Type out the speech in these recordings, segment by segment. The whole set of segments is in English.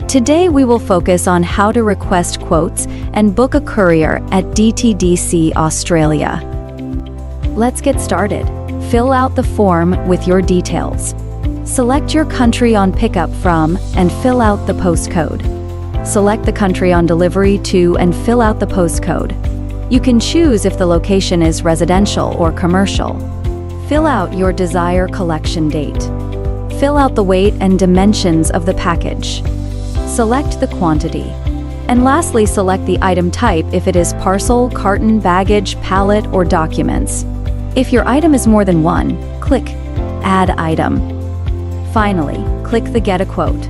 Today we will focus on how to request quotes and book a courier at DTDC Australia. Let's get started. Fill out the form with your details. Select your country on pickup from and fill out the postcode. Select the country on delivery to and fill out the postcode. You can choose if the location is residential or commercial. Fill out your desired collection date. Fill out the weight and dimensions of the package. Select the quantity. And lastly, select the item type if it is parcel, carton, baggage, pallet, or documents. If your item is more than one, click Add Item. Finally, click the Get a Quote.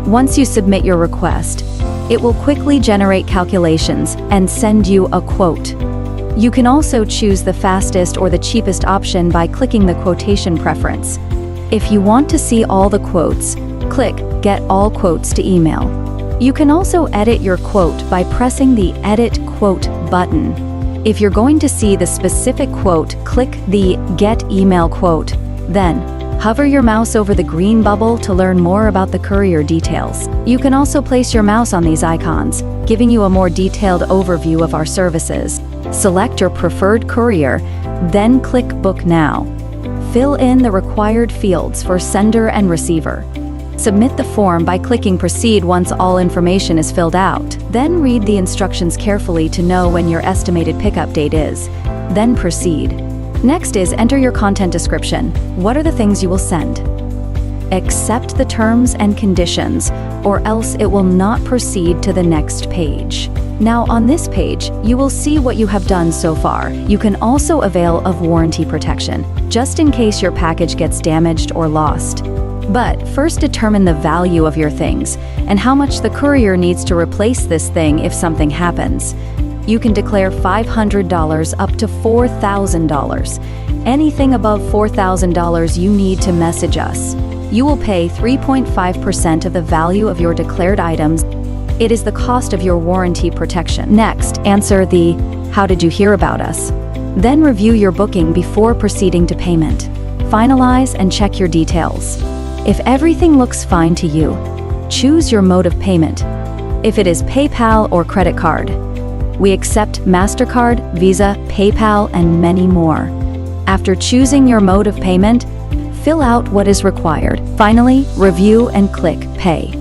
Once you submit your request, it will quickly generate calculations and send you a quote. You can also choose the fastest or the cheapest option by clicking the quotation preference. If you want to see all the quotes, click Get All Quotes to email. You can also edit your quote by pressing the Edit Quote button. If you're going to see the specific quote, click the Get Email Quote. Then, hover your mouse over the green bubble to learn more about the courier details. You can also place your mouse on these icons, giving you a more detailed overview of our services. Select your preferred courier, then click Book Now. Fill in the required fields for sender and receiver. Submit the form by clicking Proceed once all information is filled out. Then read the instructions carefully to know when your estimated pickup date is. Then proceed. Next is enter your content description. What are the things you will send? Accept the terms and conditions, or else it will not proceed to the next page. Now on this page, you will see what you have done so far. You can also avail of warranty protection, just in case your package gets damaged or lost. But first determine the value of your things and how much the courier needs to replace this thing if something happens. You can declare $500 up to $4,000. Anything above $4,000 you need to message us. You will pay 3.5% of the value of your declared items. It is the cost of your warranty protection. Next, answer the "How did you hear about us?" Then review your booking before proceeding to payment. Finalize and check your details. If everything looks fine to you, choose your mode of payment. If it is PayPal or credit card, we accept MasterCard, Visa, PayPal, and many more. After choosing your mode of payment, fill out what is required. Finally, review and click Pay.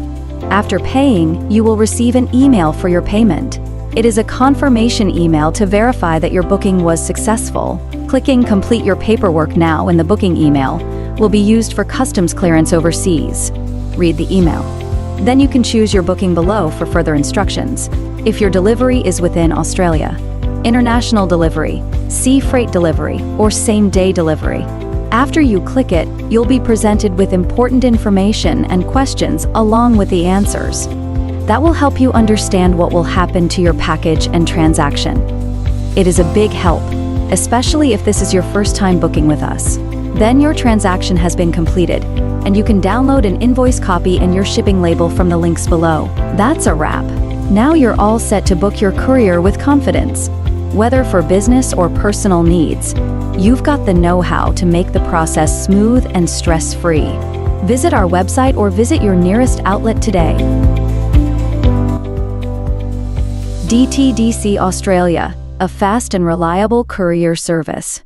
After paying, you will receive an email for your payment. It is a confirmation email to verify that your booking was successful. Clicking Complete Your Paperwork Now in the booking email will be used for customs clearance overseas. Read the email. Then you can choose your booking below for further instructions. If your delivery is within Australia, international delivery, sea freight delivery, or same-day delivery. After you click it, you'll be presented with important information and questions along with the answers. That will help you understand what will happen to your package and transaction. It is a big help, especially if this is your first time booking with us. Then your transaction has been completed, and you can download an invoice copy and your shipping label from the links below. That's a wrap. Now you're all set to book your courier with confidence. Whether for business or personal needs, you've got the know-how to make the process smooth and stress-free. Visit our website or visit your nearest outlet today. DTDC Australia, a fast and reliable courier service.